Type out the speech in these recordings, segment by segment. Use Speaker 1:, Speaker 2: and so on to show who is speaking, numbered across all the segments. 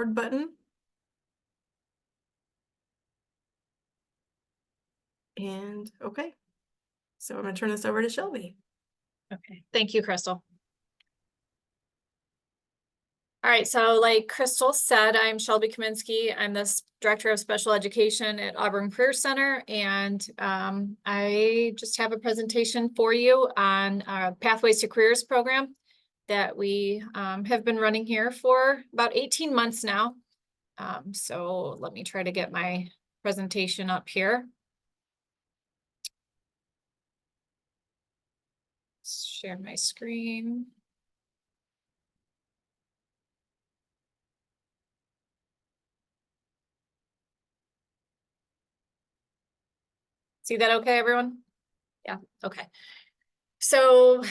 Speaker 1: record button. And okay, so I'm going to turn this over to Shelby.
Speaker 2: Okay, thank you, Crystal. All right, so like Crystal said, I'm Shelby Kaminsky. I'm the Director of Special Education at Auburn Career Center, and I just have a presentation for you on our Pathways to Careers program that we have been running here for about 18 months now. So let me try to get my presentation up here. Share my screen. See that okay, everyone? Yeah, okay. So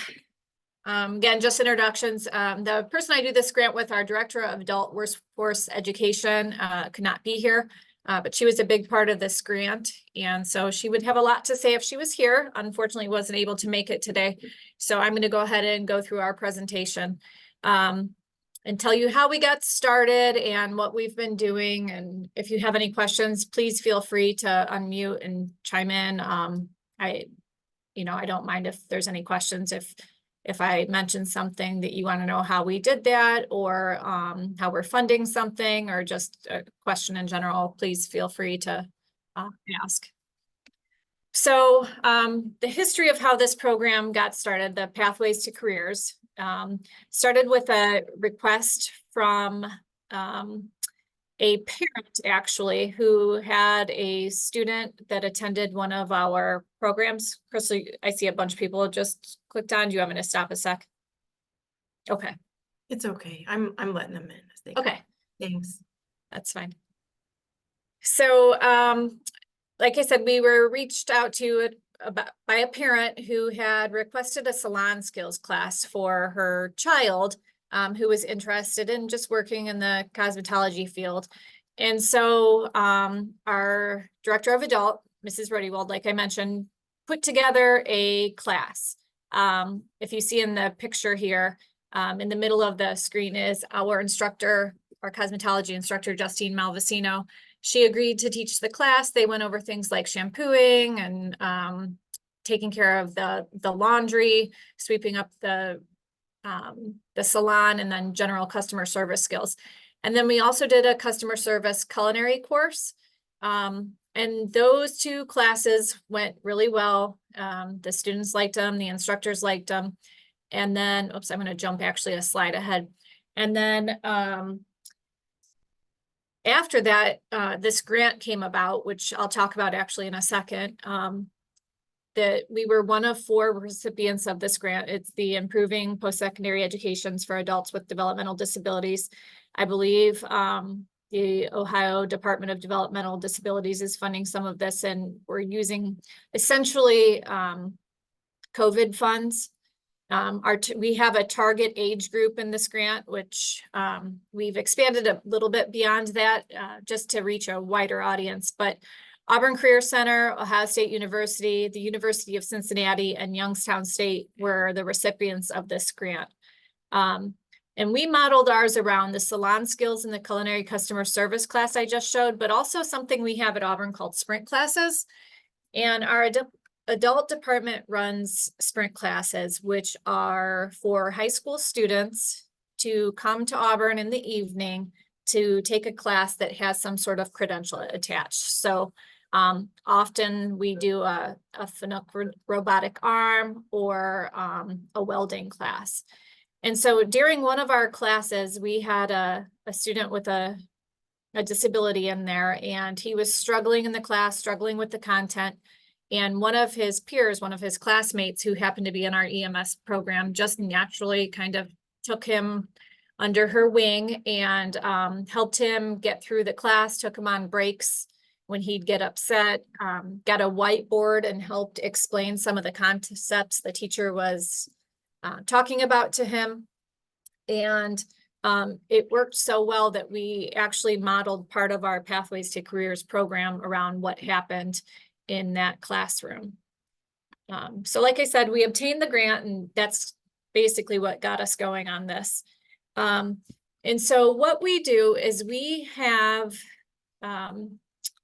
Speaker 2: again, just introductions. The person I do this grant with, our Director of Adult Workforce Education, could not be here, but she was a big part of this grant. And so she would have a lot to say if she was here. Unfortunately, wasn't able to make it today. So I'm going to go ahead and go through our presentation and tell you how we got started and what we've been doing. And if you have any questions, please feel free to unmute and chime in. I don't mind if there's any questions. If I mention something that you want to know how we did that, or how we're funding something, or just a question in general, please feel free to ask. So the history of how this program got started, the Pathways to Careers, started with a request from a parent, actually, who had a student that attended one of our programs. Crystal, I see a bunch of people just clicked on. Do you want me to stop a sec? Okay.
Speaker 1: It's okay. I'm letting them in as they
Speaker 2: Okay.
Speaker 1: Thanks.
Speaker 2: That's fine. So, like I said, we were reached out to by a parent who had requested a salon skills class for her child, who was interested in just working in the cosmetology field. And so our Director of Adult, Mrs. Rudywald, like I mentioned, put together a class. If you see in the picture here, in the middle of the screen is our instructor, our cosmetology instructor, Justine Malvicino. She agreed to teach the class. They went over things like shampooing and taking care of the laundry, sweeping up the salon, and then general customer service skills. And then we also did a customer service culinary course. And those two classes went really well. The students liked them, the instructors liked them. And then, oops, I'm going to jump actually a slide ahead. And then after that, this grant came about, which I'll talk about actually in a second. That we were one of 4 recipients of this grant. It's the Improving Post-Secondary Educations for Adults with Developmental Disabilities. I believe the Ohio Department of Developmental Disabilities is funding some of this, and we're using essentially COVID funds. We have a target age group in this grant, which we've expanded a little bit beyond that just to reach a wider audience. But Auburn Career Center, Ohio State University, the University of Cincinnati, and Youngstown State were the recipients of this grant. And we modeled ours around the salon skills and the culinary customer service class I just showed, but also something we have at Auburn called sprint classes. And our adult department runs sprint classes, which are for high school students to come to Auburn in the evening to take a class that has some sort of credential attached. So often we do a Fanuc robotic arm or a welding class. And so during one of our classes, we had a student with a disability in there, and he was struggling in the class, struggling with the content. And one of his peers, one of his classmates who happened to be in our EMS program, just naturally kind of took him under her wing and helped him get through the class, took him on breaks when he'd get upset, got a whiteboard and helped explain some of the concepts the teacher was talking about to him. And it worked so well that we actually modeled part of our Pathways to Careers program around what happened in that classroom. So like I said, we obtained the grant, and that's basically what got us going on this. And so what we do is we have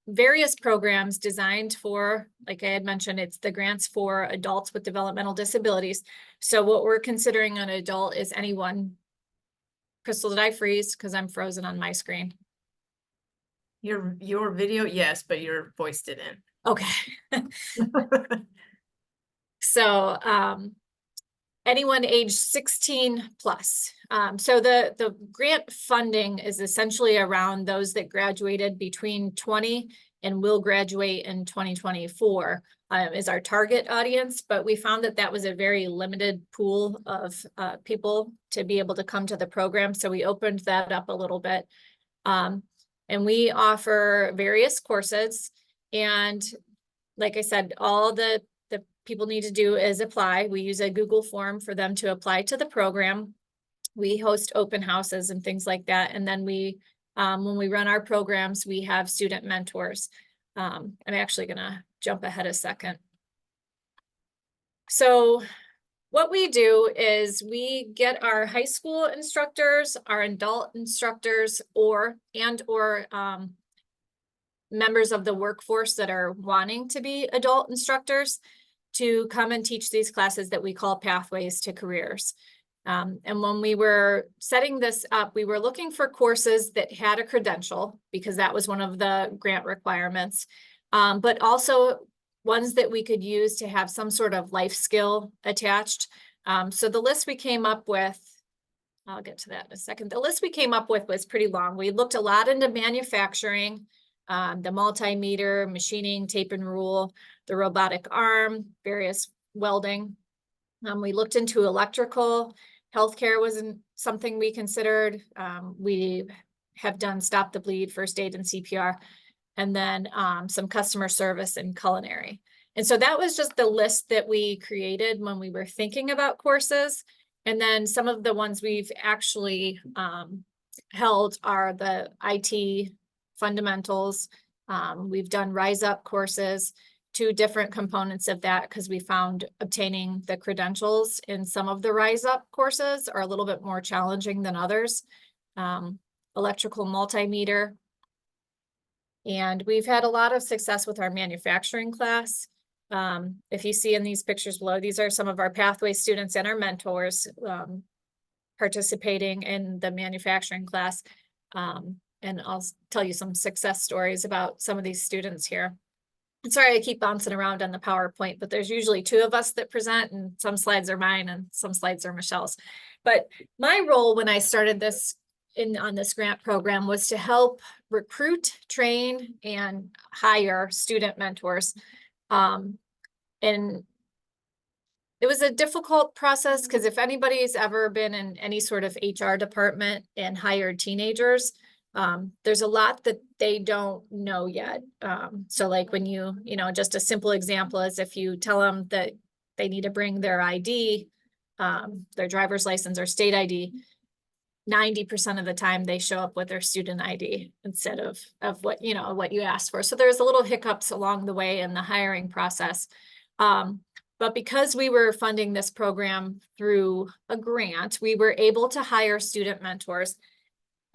Speaker 2: various programs designed for, like I had mentioned, it's the grants for adults with developmental disabilities. So what we're considering an adult is anyone. Crystal, did I freeze? Because I'm frozen on my screen.
Speaker 1: Your video, yes, but your voice didn't.
Speaker 2: Okay. So anyone age 16 plus. So the grant funding is essentially around those that graduated between 20 and will graduate in 2024 is our target audience, but we found that that was a very limited pool of people to be able to come to the program. So we opened that up a little bit. And we offer various courses. And like I said, all the people need to do is apply. We use a Google form for them to apply to the program. We host open houses and things like that. And then we, when we run our programs, we have student mentors. I'm actually gonna jump ahead a second. So what we do is we get our high school instructors, our adult instructors, or members of the workforce that are wanting to be adult instructors to come and teach these classes that we call Pathways to Careers. And when we were setting this up, we were looking for courses that had a credential because that was one of the grant requirements, but also ones that we could use to have some sort of life skill attached. So the list we came up with, I'll get to that in a second. The list we came up with was pretty long. We looked a lot into manufacturing, the multimeter, machining, tape and rule, the robotic arm, various welding. We looked into electrical. Healthcare wasn't something we considered. We have done stop the bleed, first aid and CPR, and then some customer service and culinary. And so that was just the list that we created when we were thinking about courses. And then some of the ones we've actually held are the IT fundamentals. We've done Rise Up courses, 2 different components of that, because we found obtaining the credentials in some of the Rise Up courses are a little bit more challenging than others. Electrical multimeter. And we've had a lot of success with our manufacturing class. If you see in these pictures below, these are some of our pathway students and our mentors participating in the manufacturing class. And I'll tell you some success stories about some of these students here. And sorry, I keep bouncing around on the PowerPoint, but there's usually 2 of us that present, and some slides are mine and some slides are Michelle's. But my role when I started this on this grant program was to help recruit, train, and hire student mentors. And it was a difficult process because if anybody's ever been in any sort of HR department and hired teenagers, there's a lot that they don't know yet. So like when you know, just a simple example is if you tell them that they need to bring their ID, their driver's license or state ID, 90% of the time they show up with their student ID instead of what, you know, what you asked for. So there's a little hiccups along the way in the hiring process. But because we were funding this program through a grant, we were able to hire student mentors.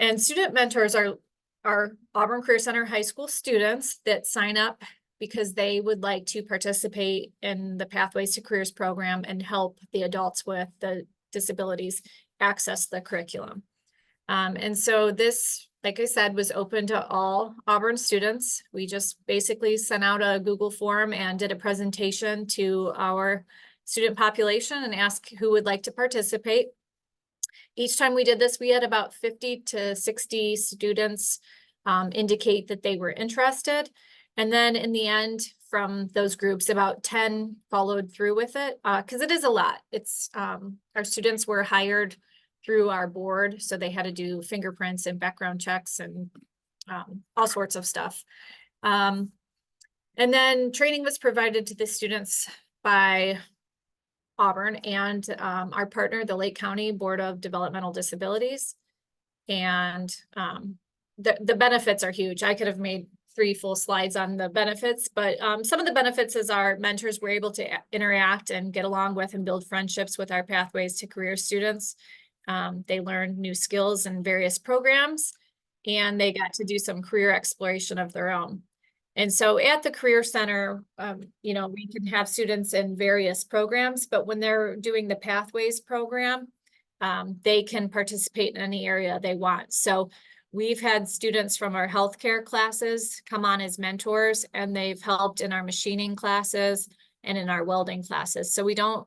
Speaker 2: And student mentors are Auburn Career Center high school students that sign up because they would like to participate in the Pathways to Careers program and help the adults with the disabilities access the curriculum. And so this, like I said, was open to all Auburn students. We just basically sent out a Google form and did a presentation to our student population and asked who would like to participate. Each time we did this, we had about 50 to 60 students indicate that they were interested. And then in the end, from those groups, about 10 followed through with it, because it is a lot. It's our students were hired through our board, so they had to do fingerprints and background checks and all sorts of stuff. And then training was provided to the students by Auburn and our partner, the Lake County Board of Developmental Disabilities. And the benefits are huge. I could have made 3 full slides on the benefits, but some of the benefits is our mentors were able to interact and get along with and build friendships with our Pathways to Career students. They learned new skills in various programs, and they got to do some career exploration of their own. And so at the Career Center, you know, we can have students in various programs, but when they're doing the Pathways program, they can participate in any area they want. So we've had students from our healthcare classes come on as mentors, and they've helped in our machining classes and in our welding classes. So we don't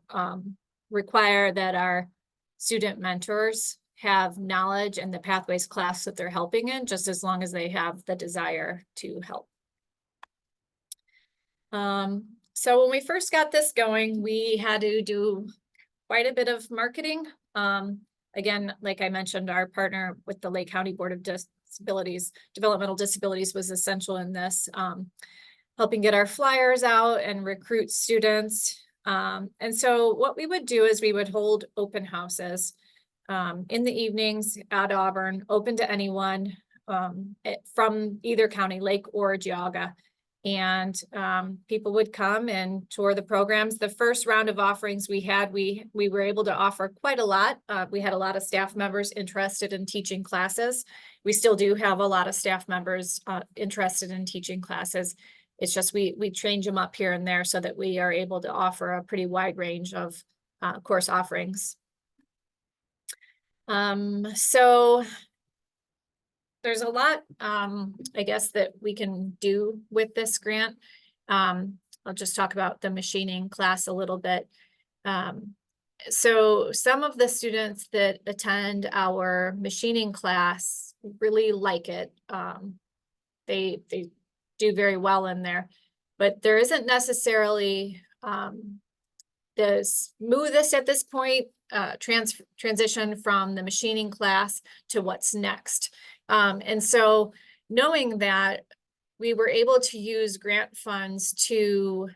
Speaker 2: require that our student mentors have knowledge in the Pathways class that they're helping in, just as long as they have the desire to help. So when we first got this going, we had to do quite a bit of marketing. Again, like I mentioned, our partner with the Lake County Board of Disabilities, Developmental Disabilities, was essential in this, helping get our flyers out and recruit students. And so what we would do is we would hold open houses in the evenings at Auburn, open to anyone from either county, Lake or Geauga. And people would come and tour the programs. The first round of offerings we had, we were able to offer quite a lot. We had a lot of staff members interested in teaching classes. We still do have a lot of staff members interested in teaching classes. It's just we change them up here and there so that we are able to offer a pretty wide range of course offerings. So there's a lot, I guess, that we can do with this grant. I'll just talk about the machining class a little bit. So some of the students that attend our machining class really like it. They do very well in there, but there isn't necessarily the smoothest at this point transition from the machining class to what's next. And so knowing that, we were able to use grant funds to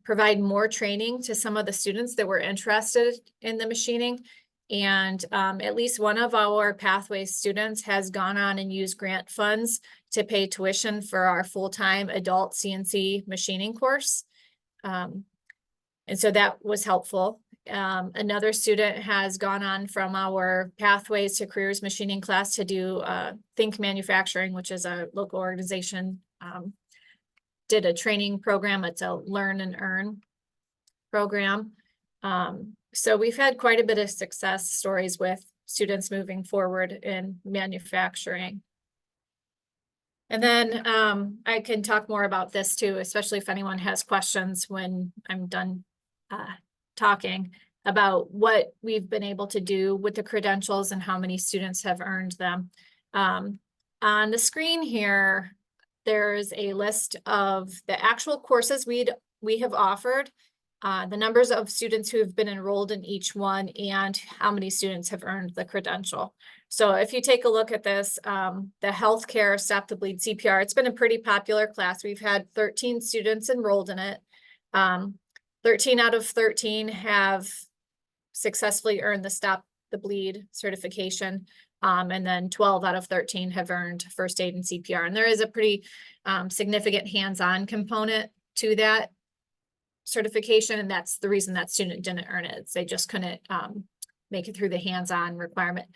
Speaker 2: provide more training to some of the students that were interested in the machining. And at least one of our Pathways students has gone on and used grant funds to pay tuition for our full-time adult CNC machining course. And so that was helpful. Another student has gone on from our Pathways to Careers machining class to do Think Manufacturing, which is a local organization, did a training program. It's a learn and earn program. So we've had quite a bit of success stories with students moving forward in manufacturing. And then I can talk more about this too, especially if anyone has questions when I'm done talking about what we've been able to do with the credentials and how many students have earned them. On the screen here, there's a list of the actual courses we have offered, the numbers of students who have been enrolled in each one, and how many students have earned the credential. So if you take a look at this, the healthcare Stop the Bleed CPR, it's been a pretty popular class. We've had 13 students enrolled in it. 13 out of 13 have successfully earned the Stop the Bleed certification. And then 12 out of 13 have earned first aid and CPR. And there is a pretty significant hands-on component to that certification. And that's the reason that student didn't earn it. They just couldn't make it through the hands-on requirement.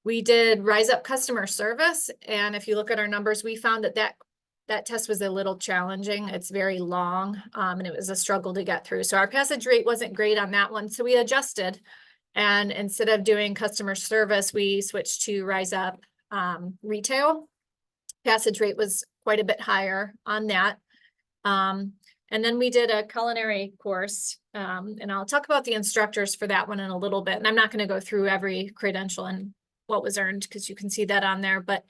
Speaker 2: We did Rise Up customer service. And if you look at our numbers, we found that test was a little challenging. It's very long, and it was a struggle to get through. So our passage rate wasn't great on that one. So we adjusted, and instead of doing customer service, we switched to Rise Up retail. Passage rate was quite a bit higher on that. And then we did a culinary course, and I'll talk about the instructors for that one in a little bit. And I'm not going to go through every credential and what was earned, because you can see that on there, but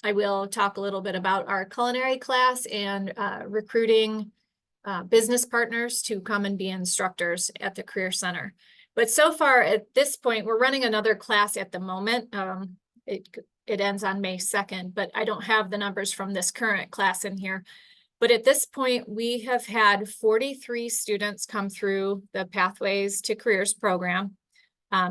Speaker 2: I will talk a little bit about our culinary class and recruiting business partners to come and be instructors at the Career Center. But so far at this point, we're running another class at the moment. It ends on May 2nd, but I don't have the numbers from this current class in here. But at this point, we have had 43 students come through the Pathways to Careers program.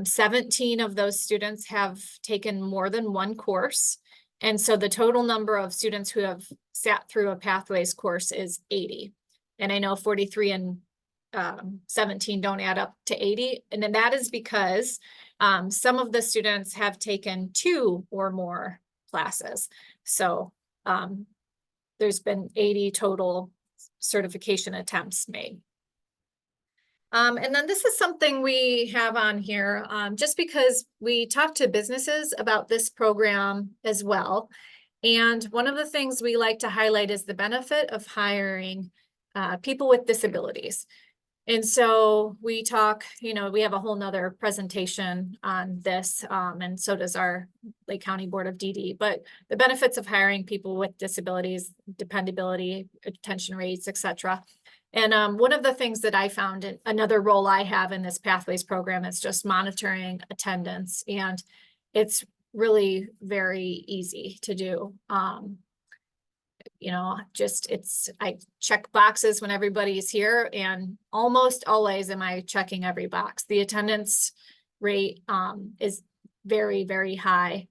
Speaker 2: 17 of those students have taken more than one course. And so the total number of students who have sat through a Pathways course is 80. And I know 43 and 17 don't add up to 80. And then that is because Some of the students have taken 2 or more classes. So there's been 80 total certification attempts made. And then this is something we have on here, just because we talk to businesses about this program as well. And one of the things we like to highlight is the benefit of hiring people with disabilities. And so we talk, we have a whole nother presentation on this, and so does our Lake County Board of DD, but the benefits of hiring people with disabilities, dependability, attention rates, etc. And one of the things that I found in another role I have in this Pathways program is just monitoring attendance, and it's really very easy to do. I check boxes when everybody's here, and almost always am I checking every box. The attendance rate is very, very high.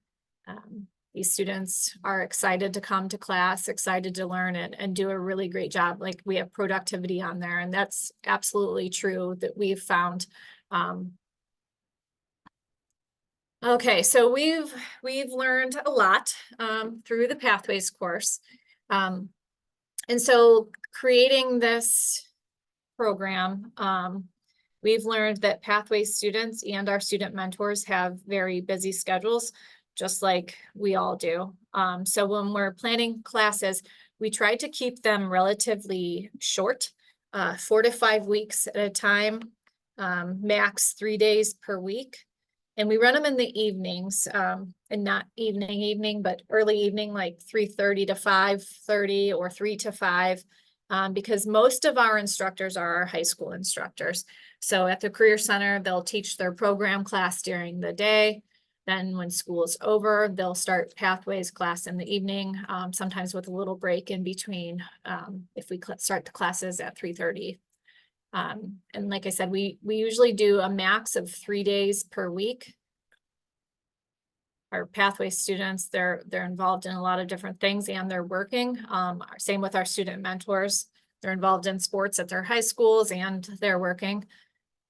Speaker 2: These students are excited to come to class, excited to learn it, and do a really great job. Like, we have productivity on there, and that's absolutely true that we've found. Okay, so we've learned a lot through the Pathways course. And so creating this program, we've learned that Pathways students and our student mentors have very busy schedules, just like we all do. So when we're planning classes, we try to keep them relatively short, 4 to 5 weeks at a time, max 3 days per week. And we run them in the evenings, and not evening, but early evening, like 3:30 to 5:30 or 3 to 5, because most of our instructors are our high school instructors. So at the Career Center, they'll teach their program class during the day. Then when school is over, they'll start Pathways class in the evening, sometimes with a little break in between, if we start the classes at 3:30. And like I said, we usually do a max of 3 days per week. Our Pathway students, they're involved in a lot of different things, and they're working. Same with our student mentors. They're involved in sports at their high schools, and they're working.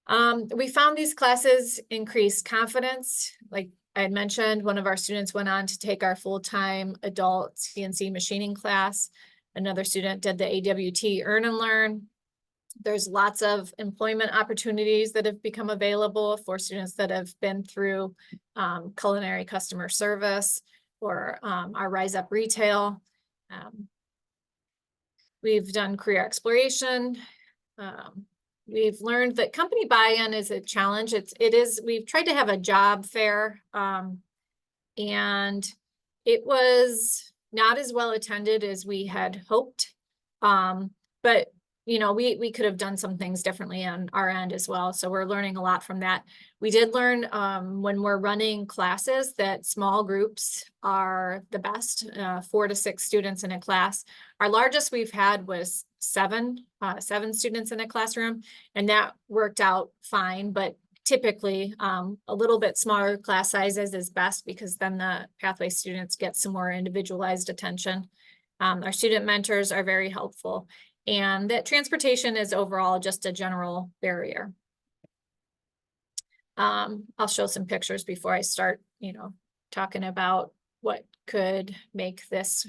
Speaker 2: We found these classes increase confidence. Like I had mentioned, one of our students went on to take our full-time adult CNC machining class. Another student did the AWT Earn and Learn. There's lots of employment opportunities that have become available for students that have been through culinary customer service or our Rise Up Retail. We've done career exploration. We've learned that company buy-in is a challenge. We've tried to have a job fair, and it was not as well attended as we had hoped. But we could have done some things differently on our end as well. So we're learning a lot from that. We did learn when we're running classes that small groups are the best, 4 to 6 students in a class. Our largest we've had was 7 students in a classroom, and that worked out fine. But typically a little bit smaller class sizes is best, because then the Pathway students get some more individualized attention. Our student mentors are very helpful. And that transportation is overall just a general barrier. I'll show some pictures before I start, talking about what could make this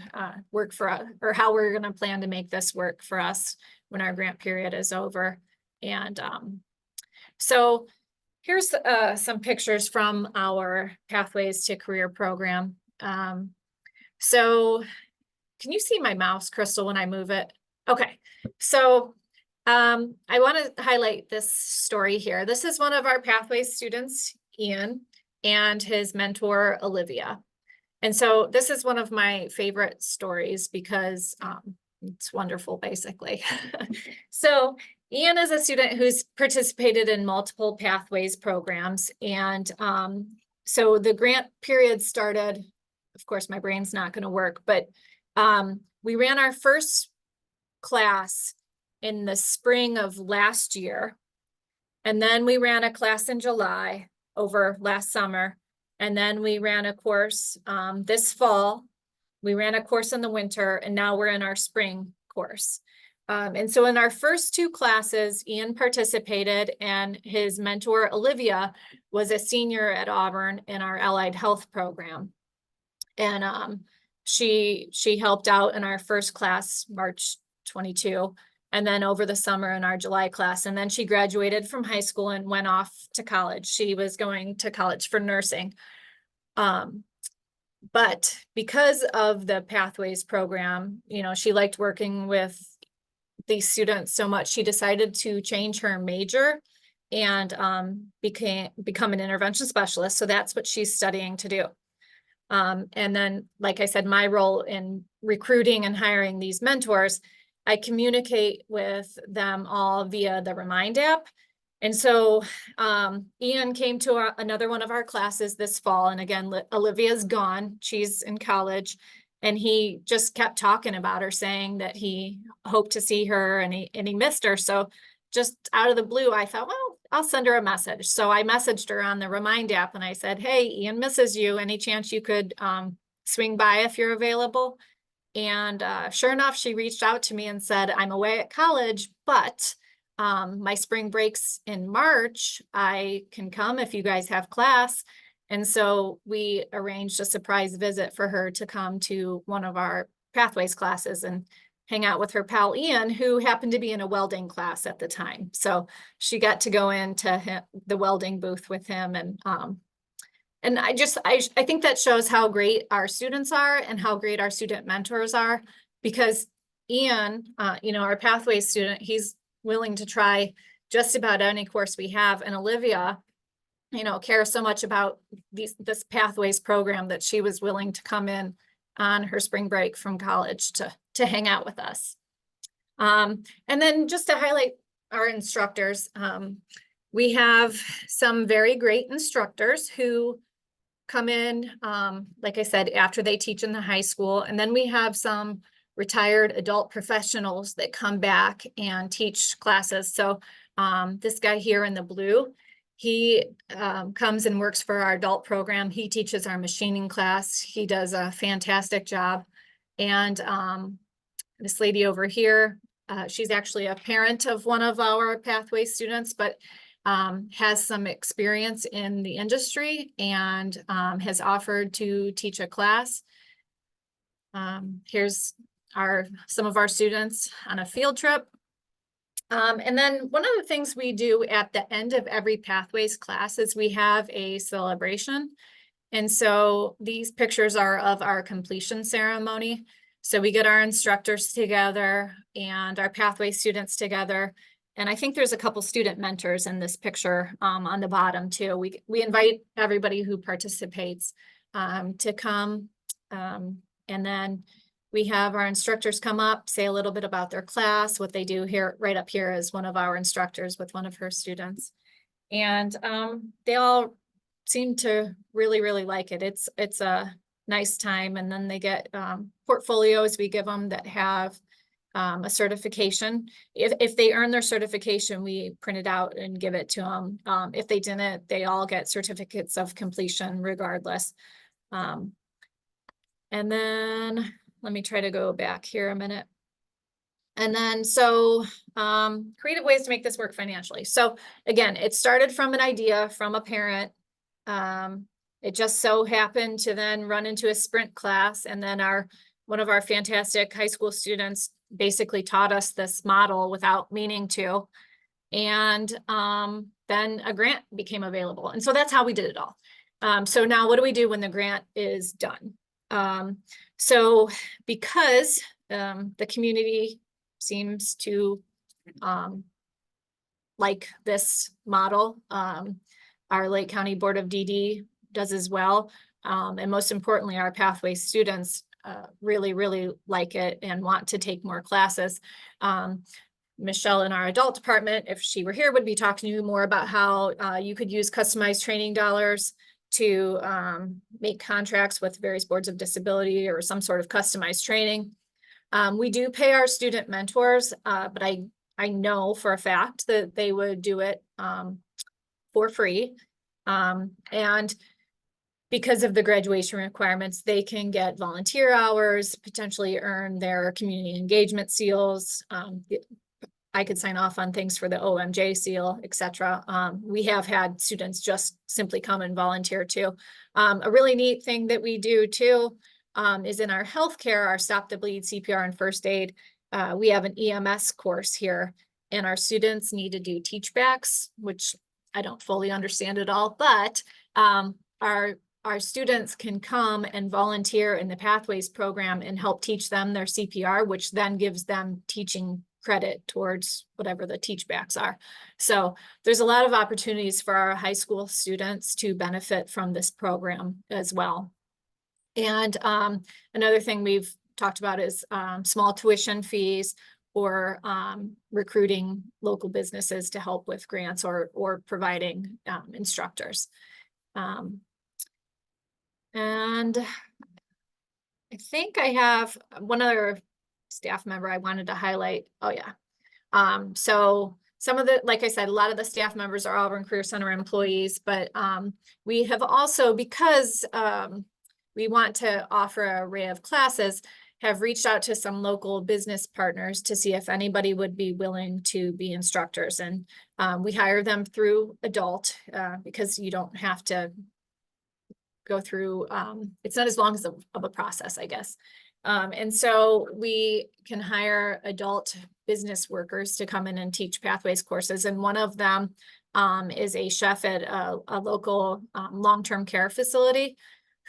Speaker 2: work for us, or how we're going to plan to make this work for us when our grant period is over. And so here's some pictures from our Pathways to Career program. So can you see my mouse, Crystal, when I move it? Okay, so I want to highlight this story here. This is one of our Pathways students, Ian, and his mentor, Olivia. And so this is one of my favorite stories because it's wonderful, basically. So Ian is a student who's participated in multiple Pathways programs. And so the grant period started, of course, my brain's not going to work, but we ran our first class in the spring of last year. And then we ran a class in July over last summer. And then we ran a course this fall. We ran a course in the winter, and now we're in our spring course. And so in our first two classes, Ian participated, and his mentor, Olivia, was a senior at Auburn in our allied health program. And she helped out in our first class, March 22, and then over the summer in our July class. And then she graduated from high school and went off to college. She was going to college for nursing. But because of the Pathways program, she liked working with these students so much, she decided to change her major and become an intervention specialist. So that's what she's studying to do. And then, like I said, my role in recruiting and hiring these mentors, I communicate with them all via the Remind app. And so Ian came to another one of our classes this fall. And again, Olivia's gone. She's in college. And he just kept talking about her, saying that he hoped to see her and he missed her. So just out of the blue, I thought, well, I'll send her a message. So I messaged her on the Remind app and I said, hey, Ian misses you. Any chance you could swing by if you're available? And sure enough, she reached out to me and said, I'm away at college, but my spring breaks in March. I can come if you guys have class. And so we arranged a surprise visit for her to come to one of our Pathways classes and hang out with her pal Ian, who happened to be in a welding class at the time. So she got to go into the welding booth with him. And I think that shows how great our students are and how great our student mentors are, because Ian, our Pathways student, he's willing to try just about any course we have. And Olivia, cares so much about this Pathways program that she was willing to come in on her spring break from college to hang out with us. And then just to highlight our instructors, we have some very great instructors who come in, like I said, after they teach in the high school. And then we have some retired adult professionals that come back and teach classes. So this guy here in the blue, he comes and works for our adult program. He teaches our machining class. He does a fantastic job. And this lady over here, she's actually a parent of one of our Pathway students, but has some experience in the industry and has offered to teach a class. Here's some of our students on a field trip. And then one of the things we do at the end of every Pathways class is we have a celebration. And so these pictures are of our completion ceremony. So we get our instructors together and our Pathways students together. And I think there's a couple student mentors in this picture on the bottom too. We invite everybody who participates to come. And then we have our instructors come up, say a little bit about their class, what they do here. Right up here is one of our instructors with one of her students. And they all seem to really, really like it. It's a nice time. And then they get portfolios we give them that have a certification. If they earn their certification, we print it out and give it to them. If they didn't, they all get certificates of completion regardless. And then let me try to go back here a minute. And then so creative ways to make this work financially. So again, it started from an idea from a parent. It just so happened to then run into a sprint class, and then one of our fantastic high school students basically taught us this model without meaning to. And then a grant became available. And so that's how we did it all. So now what do we do when the grant is done? So because the community seems to like this model, our Lake County Board of DD does as well. And most importantly, our Pathway students really, really like it and want to take more classes. Michelle in our adult department, if she were here, would be talking to you more about how you could use customized training dollars to make contracts with various boards of disability or some sort of customized training. We do pay our student mentors, but I know for a fact that they would do it for free. And because of the graduation requirements, they can get volunteer hours, potentially earn their community engagement seals. I could sign off on things for the OMJ seal, et cetera. We have had students just simply come and volunteer too. A really neat thing that we do too is in our healthcare, our Stop the Bleed, CPR, and first aid. We have an EMS course here, and our students need to do teach backs, which I don't fully understand at all, but our students can come and volunteer in the Pathways program and help teach them their CPR, which then gives them teaching credit towards whatever the teach backs are. So there's a lot of opportunities for our high school students to benefit from this program as well. And another thing we've talked about is small tuition fees or recruiting local businesses to help with grants or providing instructors. And I think I have one other staff member I wanted to highlight. Oh yeah. So some of the, like I said, a lot of the staff members are Auburn Career Center employees, but we have also, because we want to offer an array of classes, have reached out to some local business partners to see if anybody would be willing to be instructors. And we hire them through adult because you don't have to go through, it's not as long as of a process, I guess. And so we can hire adult business workers to come in and teach Pathways courses. And one of them is a chef at a local long-term care facility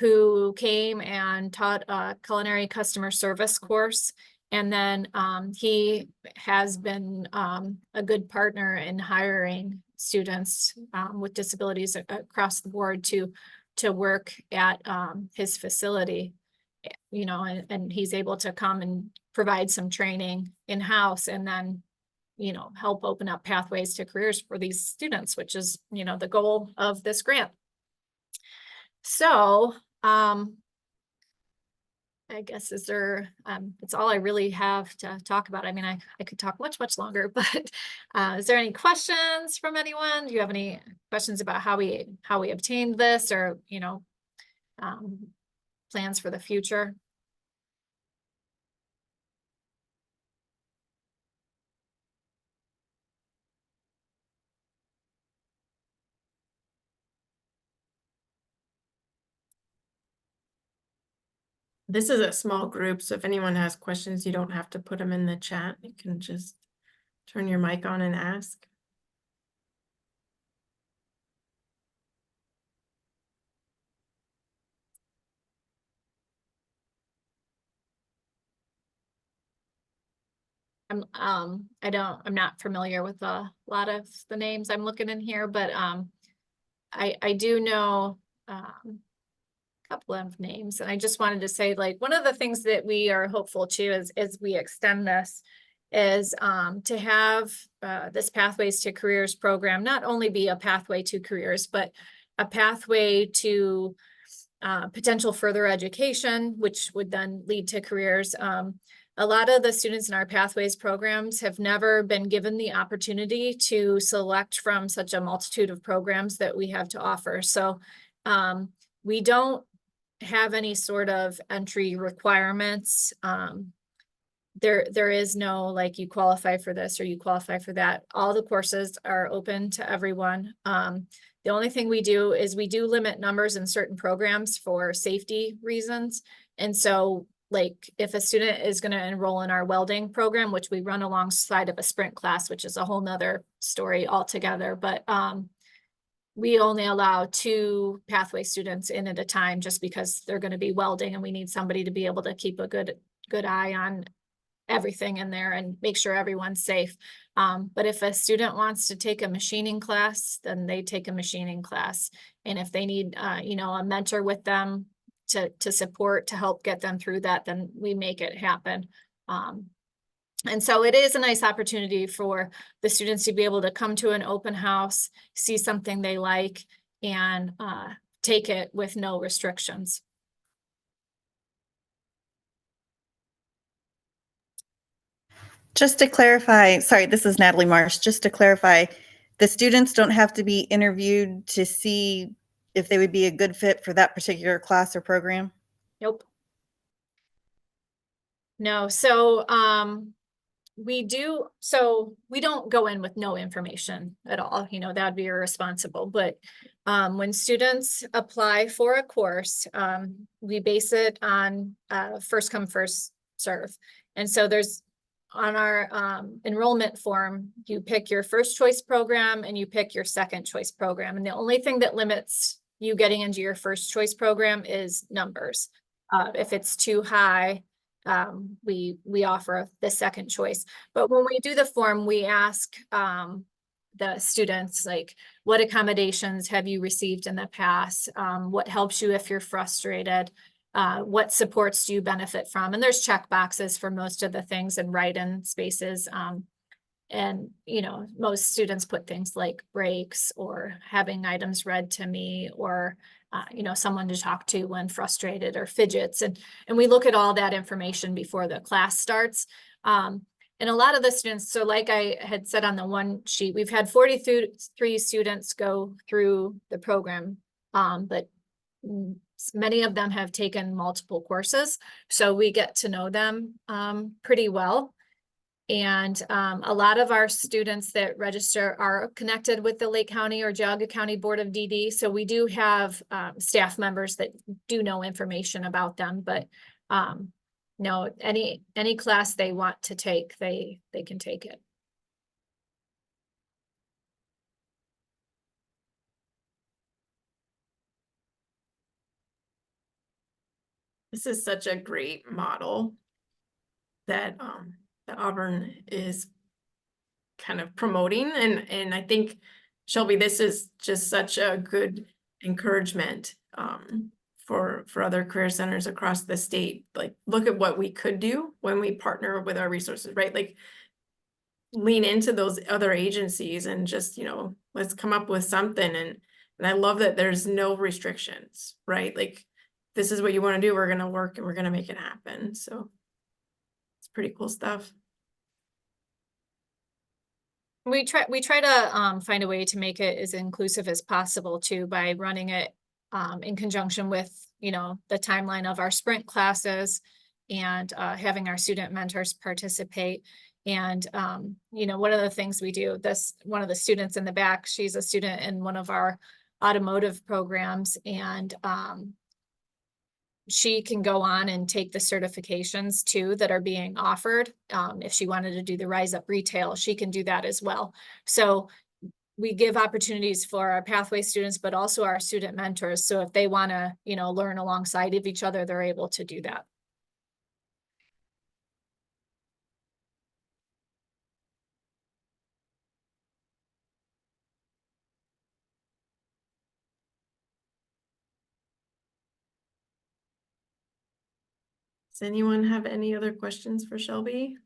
Speaker 2: who came and taught a culinary customer service course. And then he has been a good partner in hiring students with disabilities across the board to work at his facility, you know, and he's able to come and provide some training in-house and then, you know, help open up pathways to careers for these students, which is, you know, the goal of this grant. So I guess is there, it's all I really have to talk about. I mean, I could talk much longer, but is there any questions from anyone? Do you have any questions about how we obtained this, or, you know, plans for the future?
Speaker 1: This is a small group, so if anyone has questions, you don't have to put them in the chat. You can just turn your mic on and ask. I'm not familiar with a lot of the names I'm looking in here, but I do know a couple of names, and I just wanted to say, like, one of the things that we are hopeful to as we extend this is to have this Pathways to Careers program not only be a pathway to careers, but a pathway to potential further education, which would then lead to careers. A lot of the students in our Pathways programs have never been given the opportunity to select from such a multitude of programs that we have to offer. So we don't have any sort of entry requirements. There is no, like, you qualify for this or you qualify for that. All the courses are open to everyone. The only thing we do is we do limit numbers in certain programs for safety reasons. And so, like, if a student is going to enroll in our welding program, which we run alongside of a sprint class, which is a whole nother story altogether, but we only allow 2 pathway students in at a time, just because they're going to be welding and we need somebody to be able to keep a good eye on everything in there and make sure everyone's safe. But if a student wants to take a machining class, then they take a machining class. And if they need, you know, a mentor with them to support, to help get them through that, then we make it happen. And so it is a nice opportunity for the students to be able to come to an open house, see something they like, and take it with no restrictions.
Speaker 3: Just to clarify, sorry, this is Natalie Marsh. Just to clarify, the students don't have to be interviewed to see if they would be a good fit for that particular class or program?
Speaker 2: Nope. No, so, we don't go in with no information at all, you know, that'd be irresponsible, but when students apply for a course, we base it on first come, first serve. And so there's on our enrollment form, you pick your first choice program and you pick your second choice program. And the only thing that limits you getting into your first choice program is numbers. If it's too high, we offer the second choice. But when we do the form, we ask the students, like, what accommodations have you received in the past? What helps you if you're frustrated? What supports do you benefit from? And there's check boxes for most of the things and write-in spaces. And, you know, most students put things like breaks or having items read to me, or you know, someone to talk to when frustrated, or fidgets. And we look at all that information before the class starts. And a lot of the students, so like I had said on the one sheet, we've had 43 students go through the program, but many of them have taken multiple courses. So we get to know them pretty well. And a lot of our students that register are connected with the Lake County or Geauga County Board of DD. So we do have staff members that do know information about them, but no, any class they want to take, they can take it.
Speaker 4: This is such a great model that that Auburn is kind of promoting, and I think, Shelby, this is just such a good encouragement for other career centers across the state. Like, look at what we could do when we partner with our resources, right? Like, lean into those other agencies and just, you know, let's come up with something. And I love that there's no restrictions, right? Like, this is what you want to do, we're going to work and we're going to make it happen. So it's pretty cool stuff.
Speaker 2: We try to find a way to make it as inclusive as possible too, by running it in conjunction with, you know, the timeline of our sprint classes, and having our student mentors participate. And you know, one of the things we do, one of the students in the back, she's a student in one of our automotive programs, and she can go on and take the certifications too that are being offered. If she wanted to do the Rise Up Retail, she can do that as well. So we give opportunities for our pathway students, but also our student mentors. So if they want to, you know, learn alongside of each other, they're able to do that.
Speaker 4: Does anyone have any other questions for Shelby?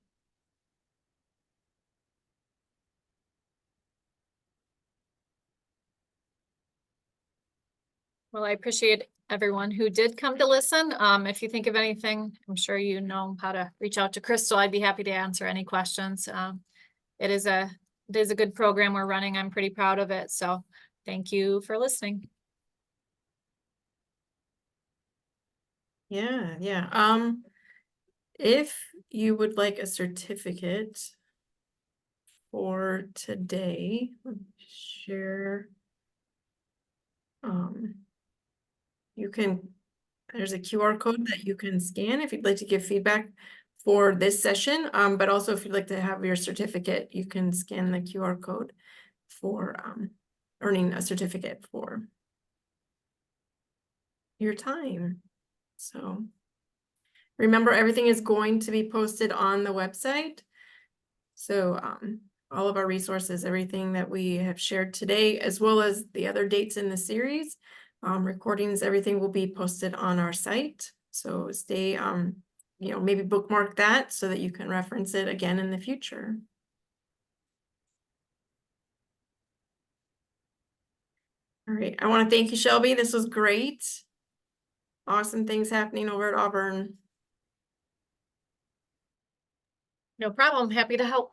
Speaker 2: Well, I appreciate everyone who did come to listen. If you think of anything, I'm sure you know how to reach out to Crystal. I'd be happy to answer any questions. It is a good program we're running. I'm pretty proud of it. So thank you for listening.
Speaker 4: Yeah. If you would like a certificate for today, let me share. You can, there's a QR code that you can scan if you'd like to give feedback for this session. But also if you'd like to have your certificate, you can scan the QR code for earning a certificate for your time. So remember, everything is going to be posted on the website. So all of our resources, everything that we have shared today, as well as the other dates in the series, recordings, everything will be posted on our site. So stay, you know, maybe bookmark that so that you can reference it again in the future. All right, I want to thank you, Shelby. This was great. Awesome things happening over at Auburn.
Speaker 2: No problem. Happy to help.